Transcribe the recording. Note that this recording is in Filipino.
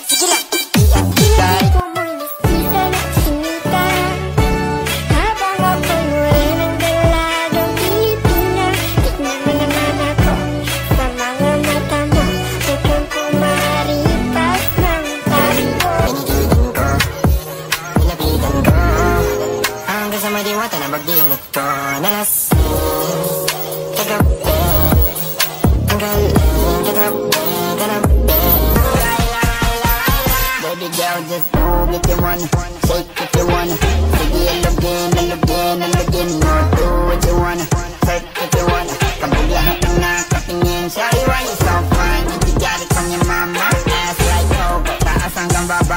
sige lang. Kahit madiwata na mag-ingat ko nalasing kagabi ang galing kagabi baby girl just move if you wanna shake if you wanna sige alugin no do what you wanna hurt if you wanna kapag lahat ng nakatingin shawty why you so fine if you got it from your mama ass like oh taas hanggang baba